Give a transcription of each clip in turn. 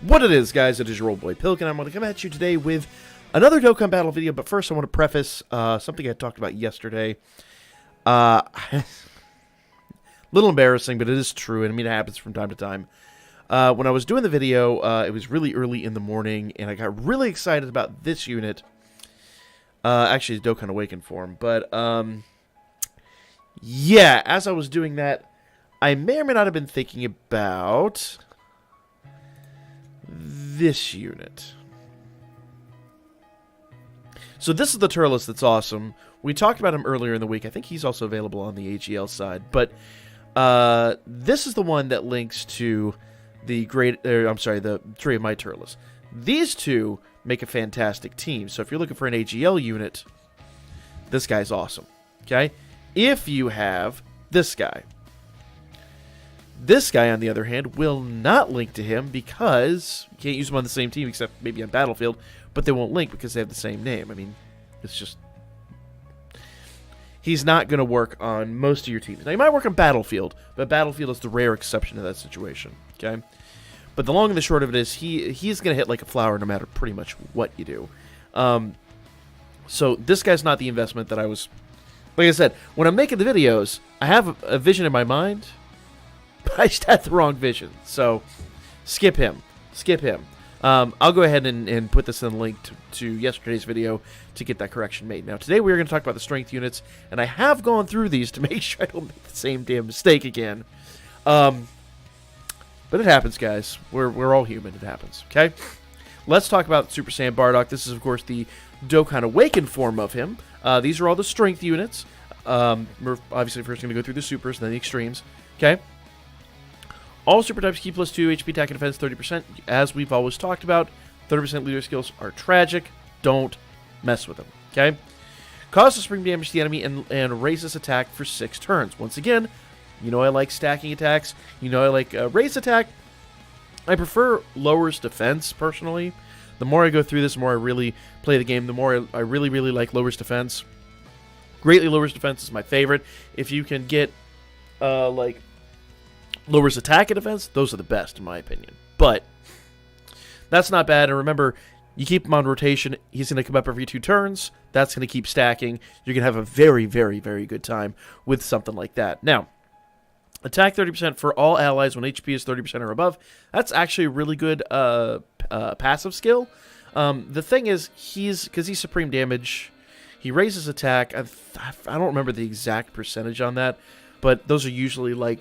What it is, guys, it is your old boy Pilk, and I'm going to come at you today with another Dokkan battle video, but first I want to preface something I talked about yesterday. Little embarrassing, but it is true, and I mean it happens from time to time. When I was doing the video, it was really early in the morning, and I got really excited about this unit. Actually, it's Dokkan Awakened form, but yeah, as I was doing that, I may or may not have been thinking about this unit. So this is the Turles that's awesome. We talked about him earlier in the week. I think he's also available on the AGL side, but this is the one that links to the the three of my Turles. These two make a fantastic team. So if you're looking for an AGL unit, this guy's awesome. Okay? If you have this guy. This guy, on the other hand, will not link to him because you can't use them on the same team except maybe on Battlefield, but they won't link because they have the same name. I mean, it's just... He's not going to work on most of your teams. Now, he might work on Battlefield, but Battlefield is the rare exception to that situation, okay? But the long and the short of it is he's going to hit like a flower no matter pretty much what you do. So this guy's not the investment that I was... Like I said, when I'm making the videos, I have a vision in my mind, but I just had the wrong vision. So skip him. Skip him. I'll go ahead and put this in the link to yesterday's video to get that correction made. Now, today we're going to talk about the strength units, and I have gone through these to make sure I don't make the same damn mistake again. But it happens, guys. We're all human. It happens, okay? Let's talk about Super Saiyan Bardock. This is, of course, the Dokkan Awakened form of him. These are all the strength units. We're obviously first going to go through the supers and then the extremes, okay? All super types keep plus 2 HP attack and defense 30%. As we've always talked about, 30% leader skills are tragic. Don't mess with them, okay? Causes spring damage to the enemy and raises attack for 6 turns. Once again, you know I like stacking attacks. You know I like raise attack. I prefer lowers defense, personally. The more I go through this, the more I really play the game, the more I really, really like lowers defense. Greatly lowers defense is my favorite. If you can get, like... lowers attack and defense, those are the best in my opinion. But that's not bad. And remember, you keep him on rotation, he's going to come up every 2 turns. That's going to keep stacking. You're going to have a very, very, very good time with something like that. Now, attack 30% for all allies when HP is 30% or above. That's actually a really good passive skill. The thing is, because he's supreme damage, he raises attack. I don't remember the exact percentage on that, but those are usually like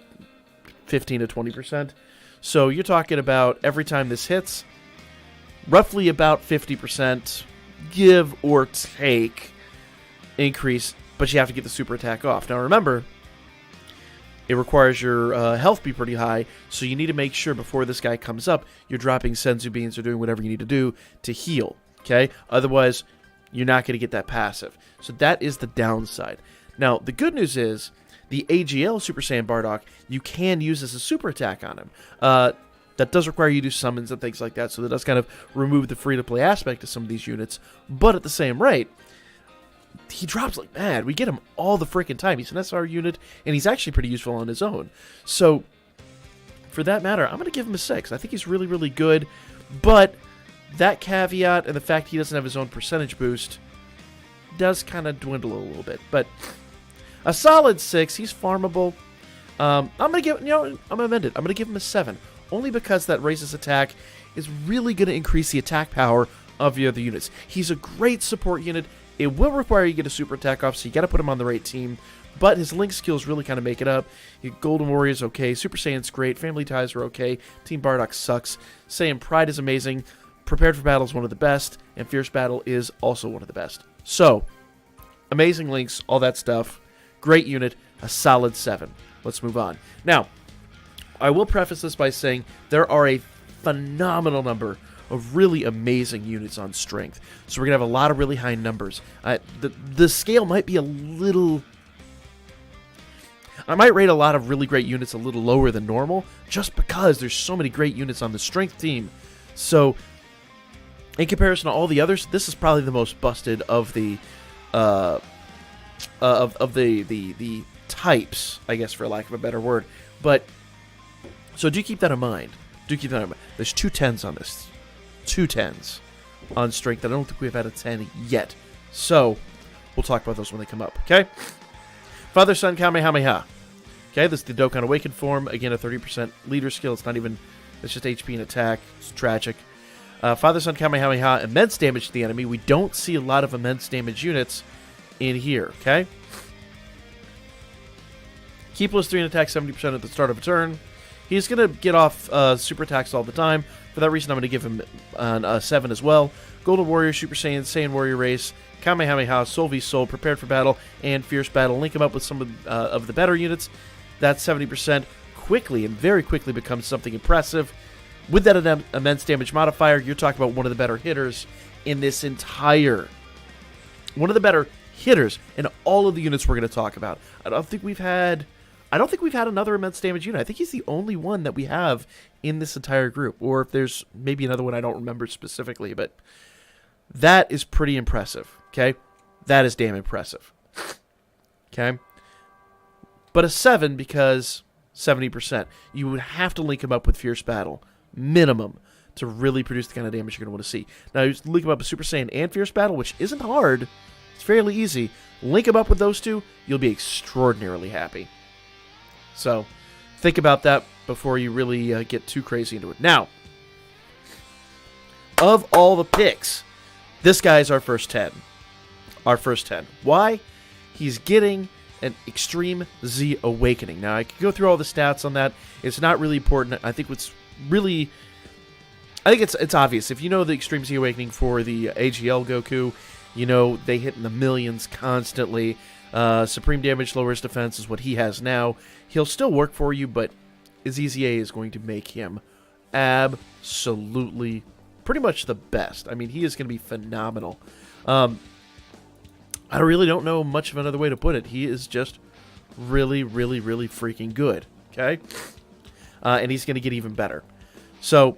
15 to 20%. So you're talking about every time this hits, roughly about 50%, give or take, increase, but you have to get the super attack off. Now remember, it requires your health be pretty high, so you need to make sure before this guy comes up, you're dropping Senzu Beans or doing whatever you need to do to heal, okay? Otherwise, you're not going to get that passive. So that is the downside. Now, the good news is, the AGL Super Saiyan Bardock, you can use as a super attack on him. That does require you to do summons and things like that, so that does kind of remove the free-to-play aspect of some of these units. But at the same rate, he drops like mad. We get him all the freaking time. He's an SR unit, and he's actually pretty useful on his own. So, for that matter, I'm going to give him a 6. I think he's really, really good. But that caveat and the fact he doesn't have his own percentage boost does kind of dwindle a little bit. But... a solid 6. He's farmable. I'm gonna give. I'm gonna amend it. I'm gonna give him a 7, only because that raises attack is really gonna increase the attack power of the other units. He's a great support unit. It will require you to get a super attack off, so you got to put him on the right team. But his link skills really kind of make it up. Golden Warrior's okay. Super Saiyan's great. Family Ties are okay. Team Bardock sucks. Saiyan Pride is amazing. Prepared for Battle is one of the best, and Fierce Battle is also one of the best. So, amazing links, all that stuff. Great unit, a solid 7. Let's move on. Now, I will preface this by saying there are a phenomenal number of really amazing units on strength. So we're going to have a lot of really high numbers. The scale might be a little... I might rate a lot of really great units a little lower than normal, just because there's so many great units on the strength team. So, in comparison to all the others, this is probably the most busted of the... the types, I guess, for lack of a better word. But so do keep that in mind. Do keep that in mind. There's 2 10s on this. 2 10s on strength. I don't think we've had a 10 yet. So, we'll talk about those when they come up, okay? Father, Son, Kamehameha. Okay, this is the Dokkan Awakened form. Again, a 30% leader skill. It's not even, it's just HP and attack. It's tragic. Father, Son, Kamehameha, immense damage to the enemy. We don't see a lot of immense damage units in here, okay? Key +3 in attack 70% at the start of a turn. He's going to get off super attacks all the time. For that reason, I'm going to give him a 7 as well. Golden Warrior, Super Saiyan, Saiyan Warrior Race, Kamehameha, Soul v Soul, Prepared for Battle, and Fierce Battle. Link him up with some of the better units. That 70% quickly and very quickly becomes something impressive. With that immense damage modifier, you're talking about one of the better hitters in this entire... One of the better hitters in all of the units we're going to talk about. I don't think we've had another immense damage unit. I think he's the only one that we have in this entire group. Or if there's maybe another one I don't remember specifically, but that is pretty impressive, okay? That is damn impressive, okay? But a 7 because 70%. You would have to link him up with Fierce Battle, minimum, to really produce the kind of damage you're going to want to see. Now, you link him up with Super Saiyan and Fierce Battle, which isn't hard. It's fairly easy. Link him up with those two, you'll be extraordinarily happy. So, think about that before you really get too crazy into it. Now, of all the picks, this guy's our first 10. Our first 10. Why? He's getting an Extreme Z Awakening. Now, I could go through all the stats on that. It's not really important. I think it's obvious. If you know the Extreme Z Awakening for the AGL Goku, you know they hit in the millions constantly. Supreme Damage lowers defense is what he has now. He'll still work for you, but his EZA is going to make him absolutely pretty much the best. I mean, he is going to be phenomenal. I really don't know much of another way to put it. He is just really, really, really freaking good, okay? And he's going to get even better. So,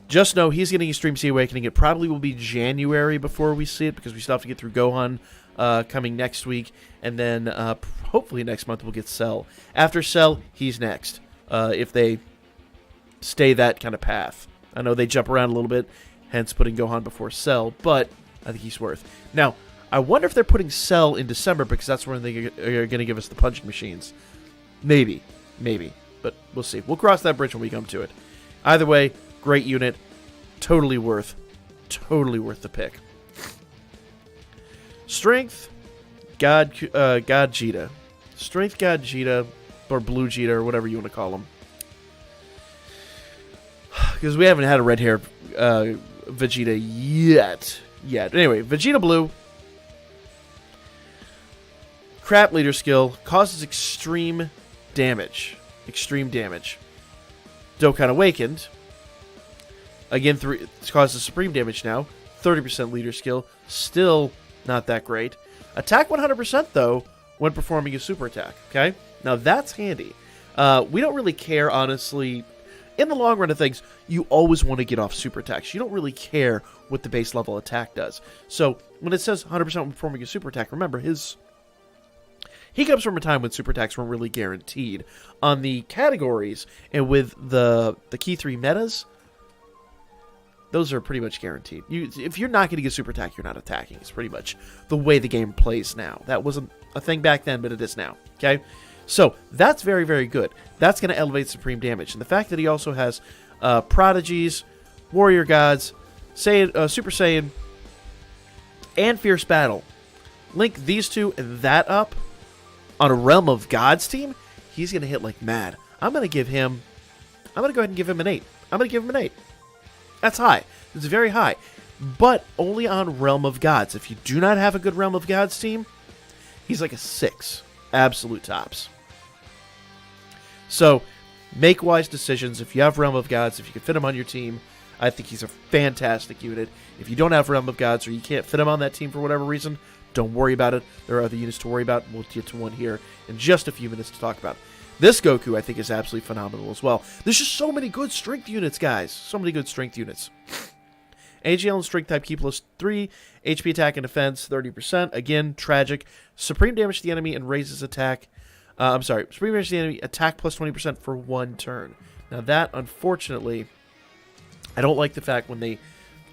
just know he's getting Extreme Z Awakening. It probably will be January before we see it, because we still have to get through Gohan coming next week, and then hopefully next month we'll get Cell. After Cell, he's next, if they stay that kind of path. I know they jump around a little bit, hence putting Gohan before Cell, but I think he's worth. Now, I wonder if they're putting Cell in December, because that's when they are going to give us the punching machines. Maybe, but we'll see. We'll cross that bridge when we come to it. Either way, great unit, totally worth the pick. Strength, God Jita. Strength God Jita, or Blue Jita, or whatever you want to call him. Because we haven't had a red hair Vegeta yet. Anyway, Vegeta Blue. Crap leader skill. Causes extreme damage. Dokkan Awakened. Again, it causes supreme damage now. 30% leader skill. Still not that great. Attack 100% though when performing a super attack. Okay? Now that's handy. We don't really care, honestly. In the long run of things, you always want to get off super attacks. You don't really care what the base level attack does. So, when it says 100% when performing a super attack, remember, he comes from a time when super attacks weren't really guaranteed. On the categories, and with the key 3 metas, those are pretty much guaranteed. If you're not going to get super attack, you're not attacking. It's pretty much the way the game plays now. That wasn't a thing back then, but it is now. Okay? So, that's very, very good. That's going to elevate supreme damage. And the fact that he also has Prodigies, Warrior Gods, Super Saiyan, and Fierce Battle. Link these two and that up on a Realm of Gods team, he's going to hit like mad. I'm going to go ahead and give him an 8. That's high. It's very high. But only on Realm of Gods. If you do not have a good Realm of Gods team, he's like a 6. Absolute tops. So, make wise decisions. If you have Realm of Gods, if you can fit him on your team, I think he's a fantastic unit. If you don't have Realm of Gods, or you can't fit him on that team for whatever reason, don't worry about it. There are other units to worry about. We'll get to one here in just a few minutes to talk about. This Goku, I think, is absolutely phenomenal as well. There's just so many good strength units, guys. So many good strength units. AGL and Strength type Key +3, HP attack and defense 30%. Again, tragic. Supreme damage to the enemy and raises attack. Supreme damage to the enemy, attack plus 20% for 1 turn. Now that, unfortunately, I don't like the fact when they...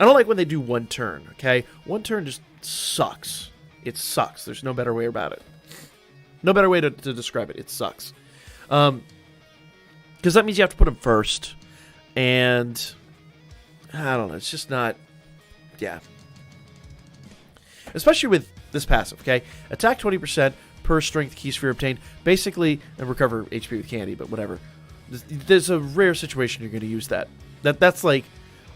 I don't like when they do one turn, okay? One turn just sucks. It sucks. There's no better way about it. No better way to describe it. It sucks. Because that means you have to put him first. And I don't know. It's just not... Yeah. Especially with this passive, okay? Attack 20% per strength key sphere obtained. Basically, and recover HP with candy, but whatever. There's a rare situation you're going to use that. That's like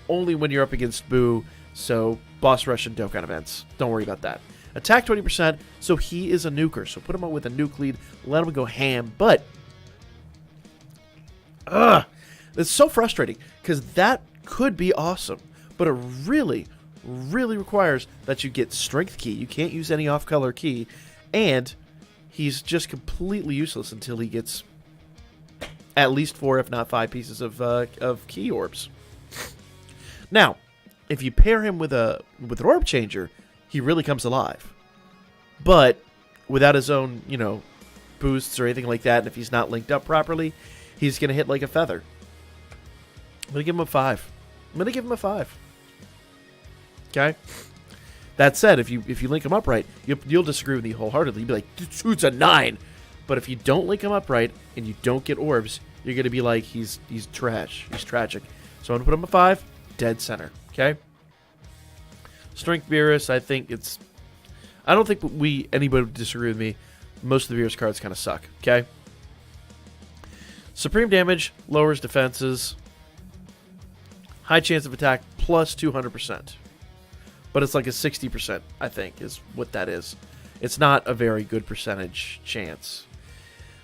only when you're up against Boo, so boss rush and Dokkan events. Don't worry about that. Attack 20%, so he is a nuker. So put him on with a nuke lead, let him go ham. But, it's so frustrating, because that could be awesome. But it really, really requires that you get strength key. You can't use any off-color key. And he's just completely useless until he gets at least 4, if not 5 pieces of key orbs. Now, if you pair him with an orb changer, he really comes alive. But without his own, boosts or anything like that, and if he's not linked up properly, he's going to hit like a feather. I'm going to give him a 5. Okay? That said, if you link him up right, you'll disagree with me wholeheartedly. You'll be like, dude's a 9. But if you don't link him up right and you don't get orbs, you're going to be like, he's trash. He's tragic. So I'm going to put him a 5. Dead center, okay? Strength Beerus, I don't think anybody would disagree with me. Most of the Beerus cards kind of suck, okay? Supreme damage lowers defenses. High chance of attack plus 200%. But it's like a 60%, I think, is what that is. It's not a very good percentage chance.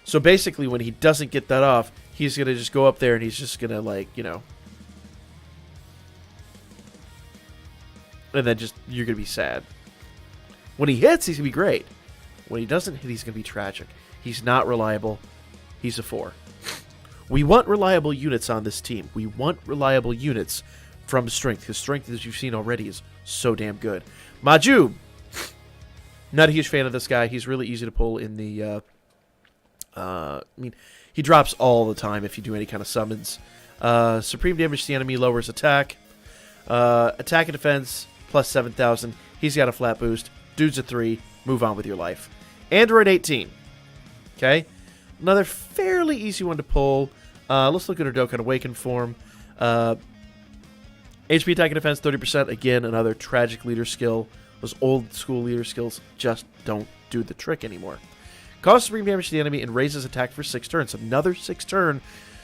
So basically, when he doesn't get that off, he's going to just go up there and he's just going to, and then you're going to be sad. When he hits, he's going to be great. When he doesn't hit, he's going to be tragic. He's not reliable. He's a 4. We want reliable units on this team. We want reliable units from strength. Because strength, as you've seen already, is so damn good. Majub. Not a huge fan of this guy. He's really easy to pull in the... he drops all the time if you do any kind of summons. Supreme damage to the enemy lowers attack. Attack and defense plus 7,000. He's got a flat boost. Dude's a 3. Move on with your life. Android 18. Okay? Another fairly easy one to pull. Let's look at her Dokkan Awaken form. HP attack and defense 30%. Again, another tragic leader skill. Those old school leader skills just don't do the trick anymore. Causes supreme damage to the enemy and raises attack for 6 turns. Another 6 turn.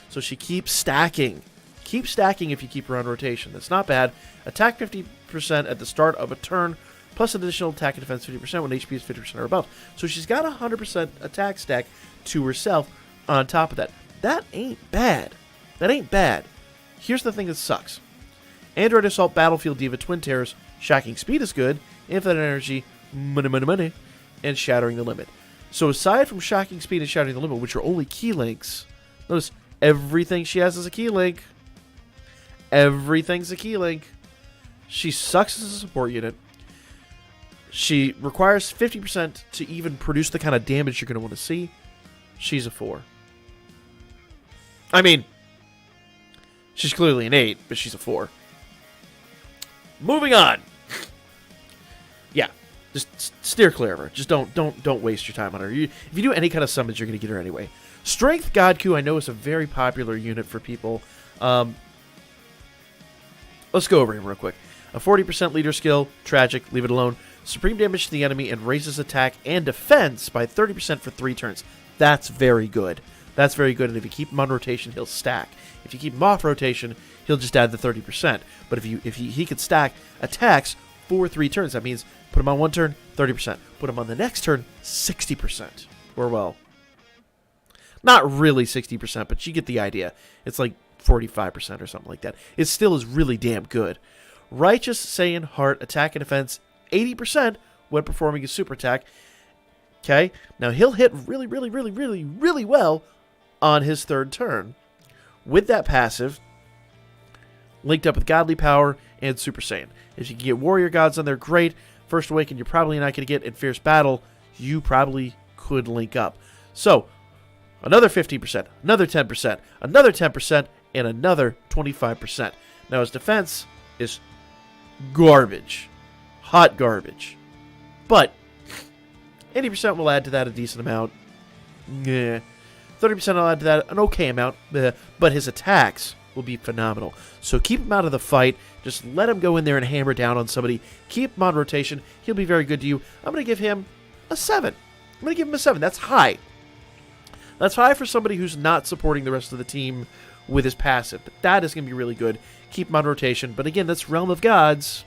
So she keeps stacking. Keep stacking if you keep her on rotation. That's not bad. Attack 50% at the start of a turn, plus an additional attack and defense 50% when HP is 50% or above. So she's got a 100% attack stack to herself on top of that. That ain't bad. That ain't bad. Here's the thing that sucks. Android Assault Battlefield Diva Twin Terrors. Shocking Speed is good. Infinite Energy, money, and Shattering the Limit. So aside from Shocking Speed and Shattering the Limit, which are only key links, notice everything she has is a key link. Everything's a key link. She sucks as a support unit. She requires 50% to even produce the kind of damage you're going to want to see. She's a 4. I mean, she's clearly an 8, but she's a 4. Moving on. Yeah, just steer clear of her. Just don't waste your time on her. If you do any kind of summons, you're going to get her anyway. Strength Godku, I know, is a very popular unit for people. Let's go over him real quick. A 40% leader skill, tragic, leave it alone. Supreme damage to the enemy and raises attack and defense by 30% for 3 turns. That's very good. That's very good, and if you keep him on rotation, he'll stack. If you keep him off rotation, he'll just add the 30%. But if he could stack attacks for 3 turns, that means put him on one turn, 30%. Put him on the next turn, 60%. Or, well, not really 60%, but you get the idea. It's like 45% or something like that. It still is really damn good. Righteous Saiyan Heart attack and defense 80% when performing a super attack. Okay, now he'll hit really well on his 3rd turn with that passive linked up with Godly Power and Super Saiyan. If you can get Warrior Gods on there, great. First Awaken, you're probably not going to get. In Fierce Battle, you probably could link up. So, another 15%, another 10%, another 10%, and another 25%. Now his defense is garbage. Hot garbage. But 80% will add to that a decent amount. Yeah. 30% will add to that an okay amount. But his attacks will be phenomenal. So keep him out of the fight. Just let him go in there and hammer down on somebody. Keep him on rotation. He'll be very good to you. I'm going to give him a 7. I'm going to give him a 7. That's high. That's high for somebody who's not supporting the rest of the team with his passive. But that is going to be really good. Keep him on rotation. But again, that's Realm of Gods.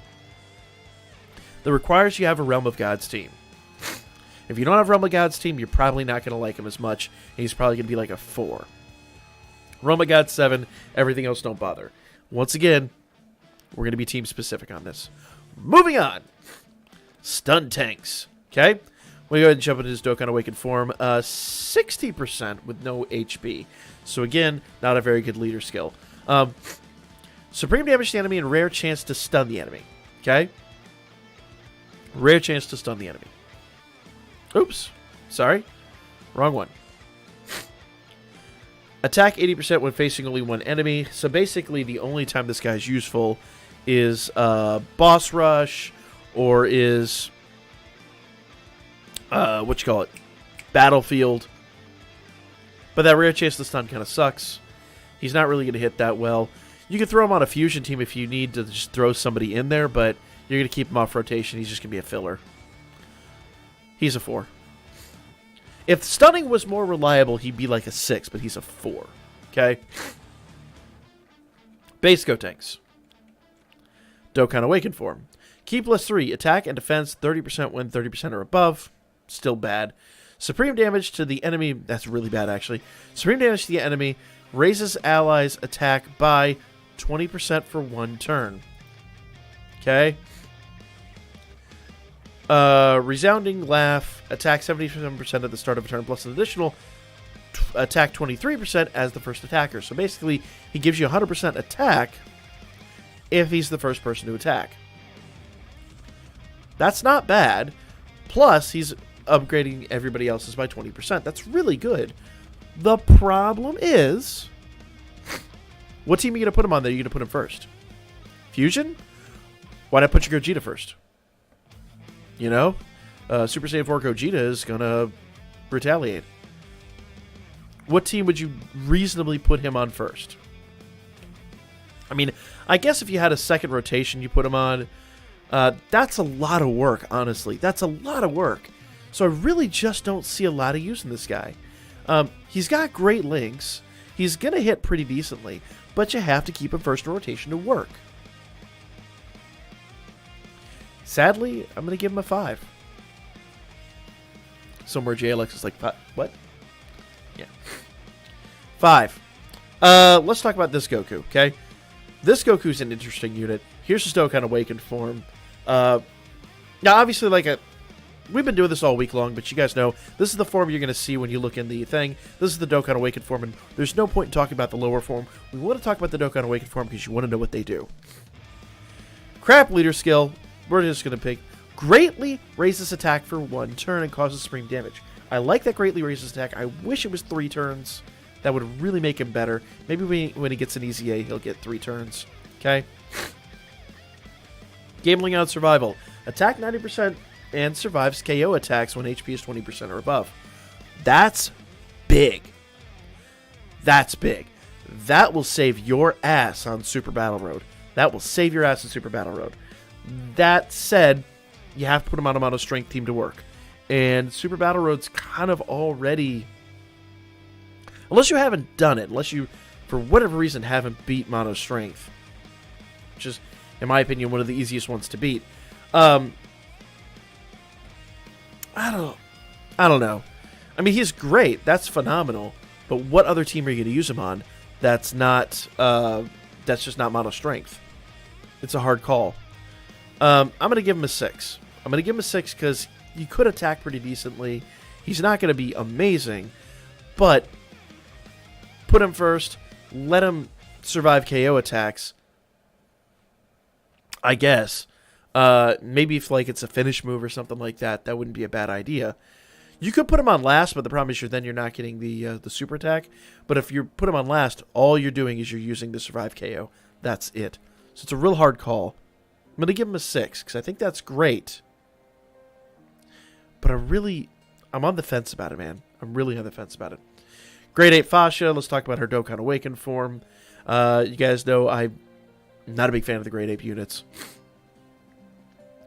That requires you have a Realm of Gods team. If you don't have Realm of Gods team, you're probably not going to like him as much. And he's probably going to be like a 4. Realm of Gods 7. Everything else don't bother. Once again, we're going to be team specific on this. Moving on. Stun tanks. Okay? We go ahead and jump into his Dokkan Awakened form. 60% with no HP. So again, not a very good leader skill. Supreme damage to the enemy and rare chance to stun the enemy. Okay? Rare chance to stun the enemy. Oops. Sorry. Wrong one. Attack 80% when facing only one enemy. So basically, the only time this guy's useful is boss rush or is battlefield. But that rare chance to stun kind of sucks. He's not really going to hit that well. You can throw him on a fusion team if you need to just throw somebody in there, but you're going to keep him off rotation. He's just going to be a filler. He's a 4. If stunning was more reliable, he'd be like a 6, but he's a 4. Okay? Base Gotenks. Dokkan Awakened form. Key +3. Attack and defense 30% when 30% or above. Still bad. Supreme damage to the enemy. That's really bad, actually. Supreme damage to the enemy raises allies' attack by 20% for 1 turn. Okay? Resounding Laugh. Attack 77% at the start of a turn, plus an additional attack 23% as the first attacker. So basically, he gives you 100% attack if he's the first person to attack. That's not bad. Plus, he's upgrading everybody else's by 20%. That's really good. The problem is, what team are you going to put him on there? You're going to put him first? Fusion? Why not put your Gogeta first? You know? Super Saiyan 4 Gogeta is going to retaliate. What team would you reasonably put him on first? I mean, I guess if you had a second rotation you put him on, that's a lot of work, honestly. That's a lot of work. So I really just don't see a lot of use in this guy. He's got great links. He's going to hit pretty decently, but you have to keep him first in rotation to work. Sadly, I'm going to give him a 5. Somewhere JLX is like, what? Yeah. 5. Let's talk about this Goku, okay? This Goku's an interesting unit. Here's his Dokkan Awakened form. Now, obviously, we've been doing this all week long, but you guys know this is the form you're going to see when you look in the thing. This is the Dokkan Awakened form, and there's no point in talking about the lower form. We want to talk about the Dokkan Awakened form because you want to know what they do. Crap leader skill. We're just going to pick. Greatly raises attack for 1 turn and causes supreme damage. I like that greatly raises attack. I wish it was 3 turns. That would really make him better. Maybe when he gets an easy A, he'll get 3 turns. Okay? Gambling on survival. Attack 90% and survives KO attacks when HP is 20% or above. That's big. That's big. That will save your ass on Super Battle Road. That will save your ass on Super Battle Road. That said, you have to put him on a mono strength team to work. And Super Battle Road's kind of already... Unless you haven't done it. Unless you, for whatever reason, haven't beat mono strength. Which is, in my opinion, one of the easiest ones to beat. I don't know. I mean, he's great. That's phenomenal. But what other team are you going to use him on that's not... that's just not mono strength? It's a hard call. I'm going to give him a 6. I'm going to give him a 6 because he could attack pretty decently. He's not going to be amazing, but put him first. Let him survive KO attacks, I guess. Maybe if it's a finish move or something like that, that wouldn't be a bad idea. You could put him on last, but the problem is you're not getting the super attack. But if you put him on last, all you're doing is you're using the survive KO. That's it. So it's a real hard call. I'm going to give him a 6 because I think that's great. But I'm on the fence about it, man. I'm really on the fence about it. Grade 8 Fascia. Let's talk about her Dokkan Awakened form. You guys know I'm not a big fan of the grade 8 units.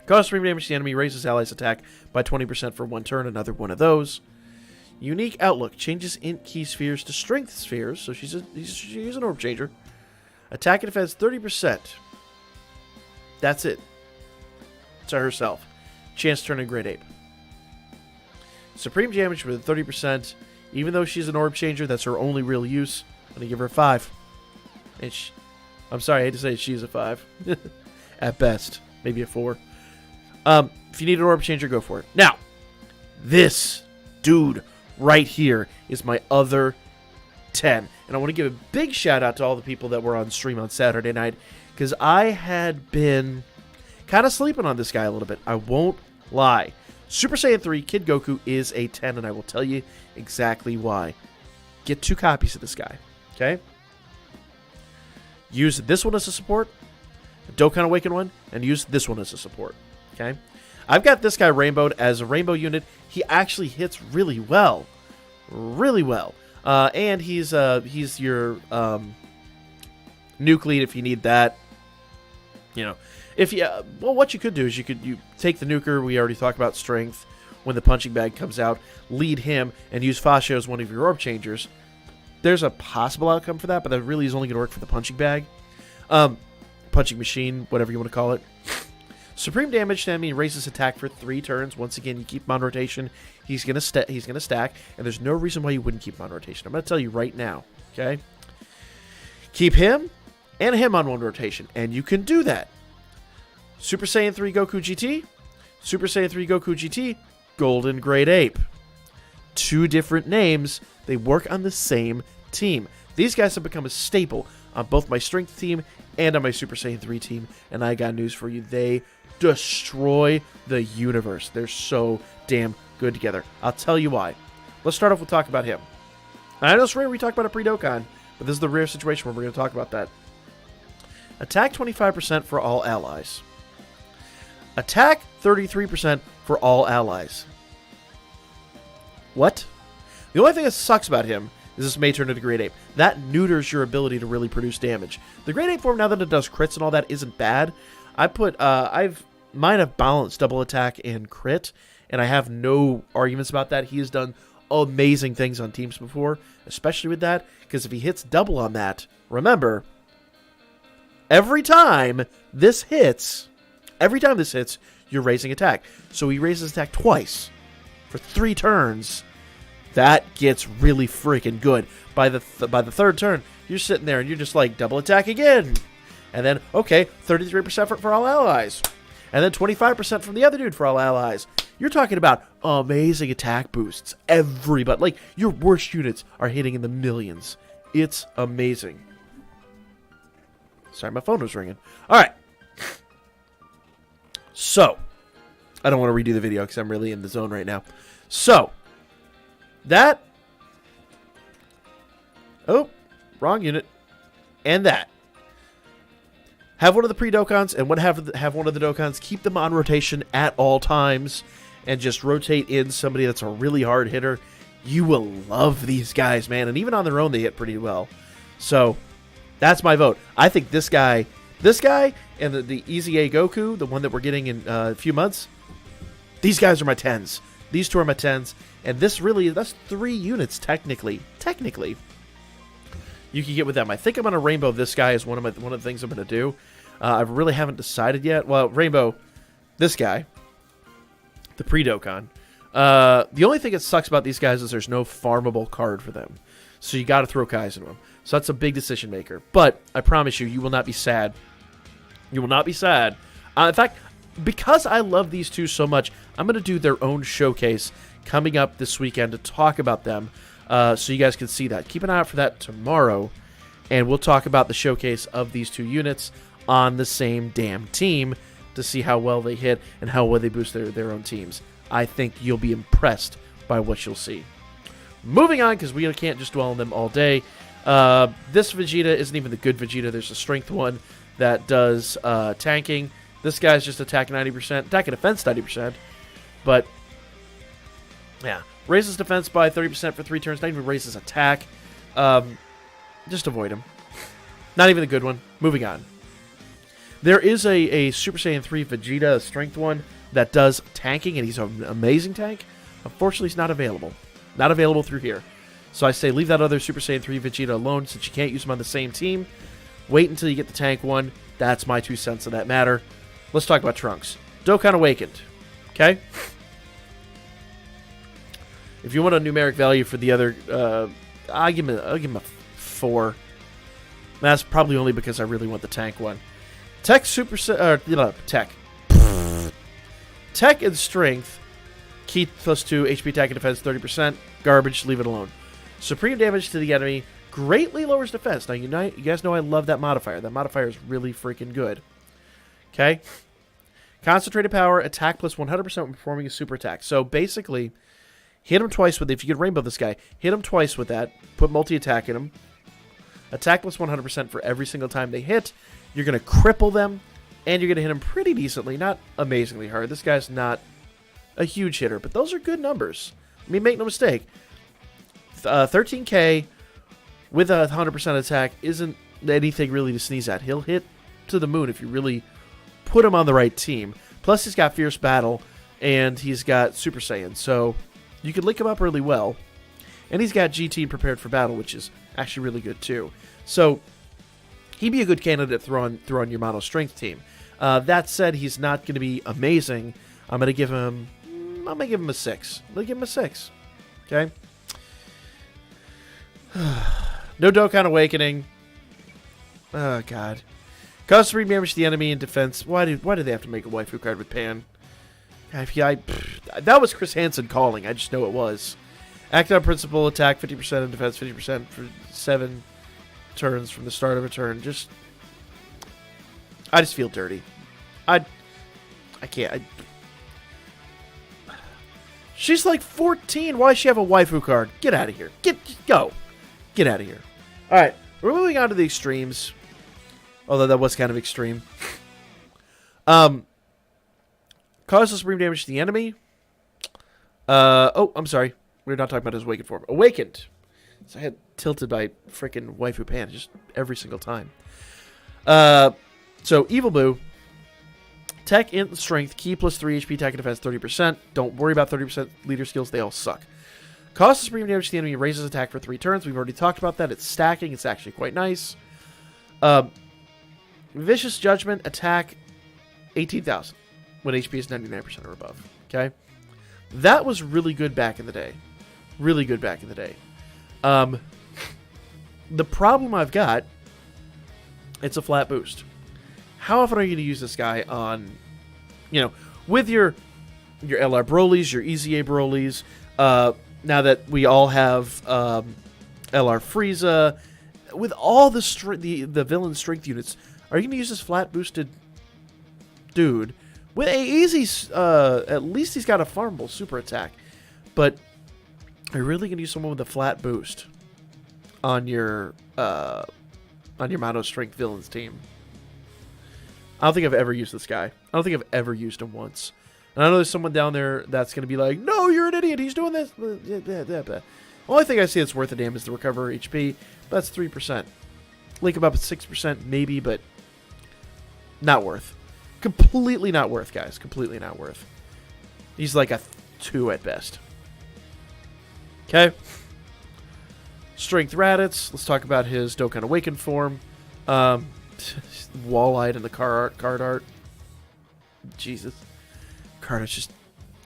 Cause supreme damage to the enemy, raises allies' attack by 20% for 1 turn. Another one of those. Unique Outlook. Changes int key spheres to strength spheres. So she's an orb changer. Attack and defense 30%. That's it. To herself. Chance to turn in grade 8. Supreme damage with 30%. Even though she's an orb changer, that's her only real use. I'm going to give her a 5. And I'm sorry, I hate to say it, she's a 5. At best. Maybe a 4. If you need an orb changer, go for it. Now, this dude right here is my other 10. And I want to give a big shout out to all the people that were on stream on Saturday night, because I had been kind of sleeping on this guy a little bit. I won't lie. Super Saiyan 3 Kid Goku is a 10, and I will tell you exactly why. Get 2 copies of this guy, okay? Use this one as a support, the Dokkan Awakened one, and use this one as a support, okay? I've got this guy rainbowed as a rainbow unit. He actually hits really well. Really well. And he's your nuke lead if you need that. You know, if you well, what you could do is you take the nuker. We already talked about strength. When the punching bag comes out, lead him and use Fascia as one of your orb changers. There's a possible outcome for that, but that really is only going to work for the punching bag, punching machine, whatever you want to call it. Supreme damage to enemy raises attack for 3 turns. Once again, you keep him on rotation. He's gonna stack, and there's no reason why you wouldn't keep him on rotation. I'm gonna tell you right now. Okay, keep him and him on one rotation, and you can do that. Super Saiyan 3 Goku GT, Super Saiyan 3 Goku GT, Golden Great Ape. 2 different names. They work on the same team. These guys have become a staple on both my strength team and on my Super Saiyan 3 team, and I got news for you. They destroy the universe. They're so damn good together. I'll tell you why. Let's start off with talk about him. I know it's rare we talk about a pre-Dokkan, but this is the rare situation where we're going to talk about that. Attack 25% for all allies. Attack 33% for all allies. What? The only thing that sucks about him is this may turn into Great Ape. That neuters your ability to really produce damage. The Great Ape form, now that it does crits and all that, isn't bad. Mine have balanced double attack and crit, and I have no arguments about that. He has done amazing things on teams before, especially with that, because if he hits double on that, remember, every time this hits, you're raising attack. So he raises attack twice for 3 turns. That gets really freaking good. By the 3rd turn, you're sitting there and you're just like, double attack again. And then, okay, 33% for all allies. And then 25% from the other dude for all allies. You're talking about amazing attack boosts. Everybody, like, your worst units are hitting in the millions. It's amazing. Sorry, my phone was ringing. All right. So, I don't want to redo the video because I'm really in the zone right now. So, that. Oh, wrong unit. And that. Have one of the pre-Dokkans and have one of the Dokkans. Keep them on rotation at all times. And just rotate in somebody that's a really hard hitter. You will love these guys, man. And even on their own, they hit pretty well. So, that's my vote. I think this guy and the Easy A Goku, the one that we're getting in a few months, these guys are my 10s. These 2 are my 10s. And this really, that's 3 units, technically. You can get with them. I think I'm going to rainbow this guy as one of the things I'm going to do. I really haven't decided yet. Well, rainbow this guy, the pre-Dokkan. The only thing that sucks about these guys is there's no farmable card for them. So you got to throw Kais into them. So that's a big decision maker. But I promise you, you will not be sad. You will not be sad. In fact, because I love these 2 so much, I'm going to do their own showcase coming up this weekend to talk about them. So you guys can see that. Keep an eye out for that tomorrow. And we'll talk about the showcase of these 2 units on the same damn team to see how well they hit and how well they boost their own teams. I think you'll be impressed by by what you'll see. Moving on, because we can't just dwell on them all day. This Vegeta isn't even the good Vegeta. There's a strength one that does tanking. This guy's just attack 90%, attack and defense 90%. But, yeah. Raises defense by 30% for 3 turns, not even raises attack. Just avoid him. Not even the good one. Moving on. There is a Super Saiyan 3 Vegeta, a strength one, that does tanking, and he's an amazing tank. Unfortunately, he's not available. Not available through here. So I say leave that other Super Saiyan 3 Vegeta alone since you can't use him on the same team. Wait until you get the tank one. That's my 2 cents on that matter. Let's talk about Trunks. Dokkan Awakened. Okay? If you want a numeric value for the other, I'll give him a 4. That's probably only because I really want the tank one. Tech Tech. Tech and Strength. Key +2, HP attack and defense 30%. Garbage, leave it alone. Supreme damage to the enemy greatly lowers defense. Now, you guys know I love that modifier. That modifier is really freaking good. Okay? Concentrated power, attack plus 100% when performing a super attack. So, basically, hit him twice with it. If you could rainbow this guy, hit him twice with that. Put multi-attack in him. Attack plus 100% for every single time they hit. You're going to cripple them, and you're going to hit them pretty decently. Not amazingly hard. This guy's not a huge hitter, but those are good numbers. I mean, make no mistake. 13k with a 100% attack isn't anything really to sneeze at. He'll hit to the moon if you really put him on the right team. Plus, he's got Fierce Battle, and he's got Super Saiyan, so you can link him up really well. And he's got GT Prepared for Battle, which is actually really good too. So he'd be a good candidate to throw on your mono strength team. That said, he's not going to be amazing. I'm going to give him a 6. I'm going to give him a 6. Okay? No Dokkan Awakening. Oh, God. Cause 3 damage to the enemy in defense. Why did they have to make a waifu card with Pan? That was Chris Hansen calling. I just know it was. Act on principle, attack 50% and defense 50% for 7 turns from the start of a turn. I just feel dirty. I can't. She's like 14. Why does she have a waifu card? Get out of here. Go. Get out of here. All right. We're moving on to the extremes. Although that was kind of extreme. Causes supreme damage to the enemy. I'm sorry. We're not talking about his awakened form. Awakened. So I had tilted by freaking waifu Pan just every single time. So Evil Boo. Tech, Int, and Strength. Key plus 3 HP attack and defense 30%. Don't worry about 30% leader skills. They all suck. Causes supreme damage to the enemy. Raises attack for 3 turns. We've already talked about that. It's stacking. It's actually quite nice. Vicious Judgment. Attack 18,000 when HP is 99% or above. Okay? That was really good back in the day. Really good back in the day. The problem I've got, it's a flat boost. How often are you going to use this guy on, with your LR Brolys, your EZA Brolys, now that we all have LR Frieza, with all the villain strength units, are you going to use this flat boosted dude? With a easy, at least he's got a farmable super attack. But are you really going to use someone with a flat boost on your mono strength villains team? I don't think I've ever used this guy. I don't think I've ever used him once. And I know there's someone down there that's going to be like, no, you're an idiot. He's doing this. The only thing I see that's worth a damn is the recover HP. That's 3%. Link him up at 6% maybe, but not worth. Completely not worth, guys. Completely not worth. He's like a 2 at best. Okay. Strength Raditz. Let's talk about his Dokkan Awakened form. Wall-eyed in the card art. Jesus. Card art's just...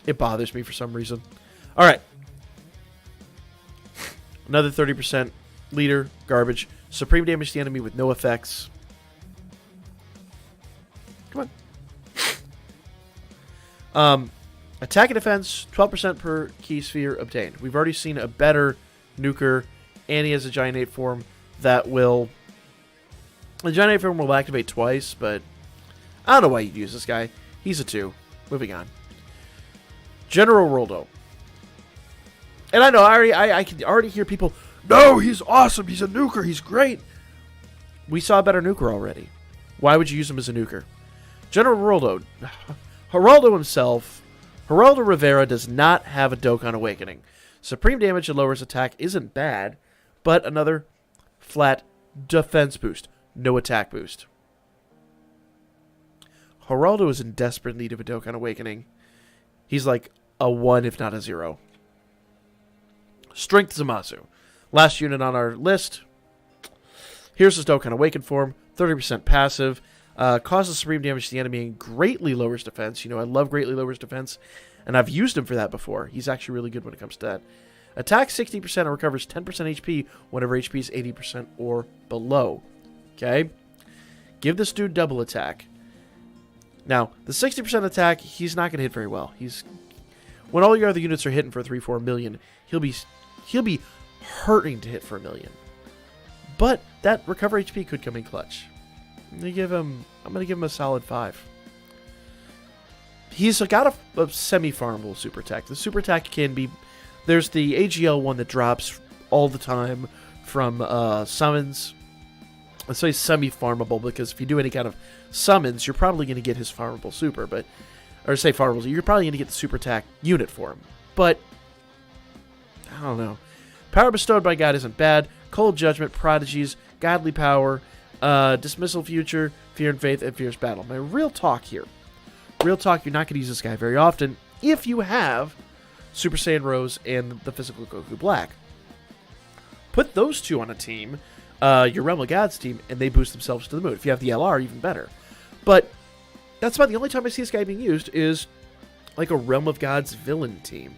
It bothers me for some reason. Alright. Another 30% leader. Garbage. Supreme damage to the enemy with no effects. Come on. Attack and defense, 12% per key sphere obtained. We've already seen a better nuker, and he has a Giant 8 form that will... The Giant 8 form will activate twice, but I don't know why you'd use this guy. He's a 2. Moving on. General Roldo. And I know, I can already hear people, no, he's awesome, he's a nuker, he's great. We saw a better nuker already. Why would you use him as a nuker? General Geraldo himself, Geraldo Rivera does not have a Dokkan Awakening. Supreme damage and lowers attack isn't bad, but another flat defense boost, no attack boost. Geraldo is in desperate need of a Dokkan Awakening. He's like a 1, if not a 0. Strength Zamasu. Last unit on our list. Here's his Dokkan Awakened form. 30% passive. Causes supreme damage to the enemy and greatly lowers defense. You know, I love greatly lowers defense, and I've used him for that before. He's actually really good when it comes to that. Attack 60% and recovers 10% HP whenever HP is 80% or below. Okay? Give this dude double attack. Now, the 60% attack, he's not going to hit very well. When all your other units are hitting for 3-4 million, he'll be hurting to hit for 1 million. But that recover HP could come in clutch. I'm going to give him a solid 5. He's got a semi-farmable super attack. The super attack can be... There's the AGL one that drops all the time from summons. Let's say semi-farmable, because if you do any kind of summons, you're probably going to get his farmable super, but... Or say farmable, you're probably going to get the super attack unit for him. But... I don't know. Power bestowed by God isn't bad. Cold Judgment, Prodigies, Godly Power, Dismissal Future, Fear and Faith, and Fierce Battle. My real talk here. Real talk, you're not going to use this guy very often if you have Super Saiyan Rose and the Physical Goku Black. Put those two on a team, your Realm of Gods team, and they boost themselves to the moon. If you have the LR, even better. But that's about the only time I see this guy being used is like a Realm of Gods villain team.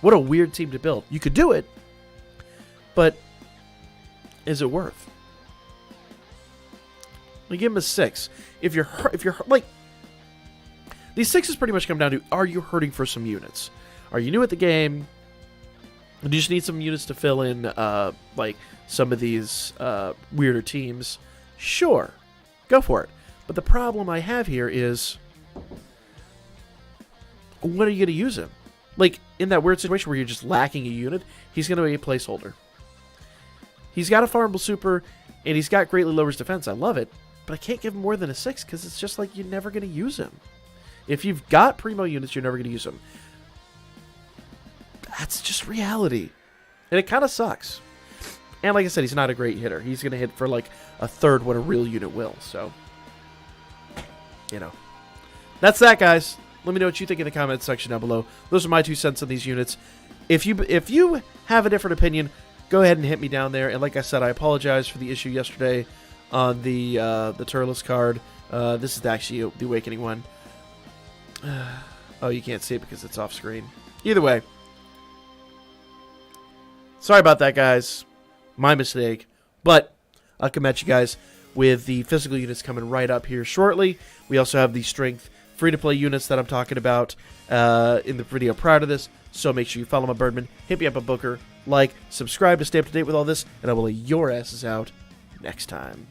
What a weird team to build. You could do it, but is it worth? We give him a 6. If you're like, these 6s pretty much come down to, are you hurting for some units? Are you new at the game? Do you just need some units to fill in, like some of these weirder teams? Sure, go for it. But the problem I have here is, when are you going to use him? Like, in that weird situation where you're just lacking a unit, he's going to be a placeholder. He's got a farmable super, and he's got greatly lowers defense. I love it, but I can't give him more than a 6 because it's just like you're never going to use him. If you've got primo units, you're never going to use them. That's just reality. And it kind of sucks. And like I said, he's not a great hitter. He's going to hit for like a third what a real unit will. So, you know. That's that, guys. Let me know what you think in the comments section down below. Those are my 2 cents on these units. If you have a different opinion, go ahead and hit me down there. And like I said, I apologize for the issue yesterday on the Turles card. This is actually the Awakening one. Oh, you can't see it because it's off screen. Either way. Sorry about that, guys. My mistake. But I'll come at you guys with the physical units coming right up here shortly. We also have the strength free-to-play units that I'm talking about in the video prior to this. So make sure you follow my Birdman, hit me up on Booker, like, subscribe to stay up to date with all this, and I will lay your asses out next time.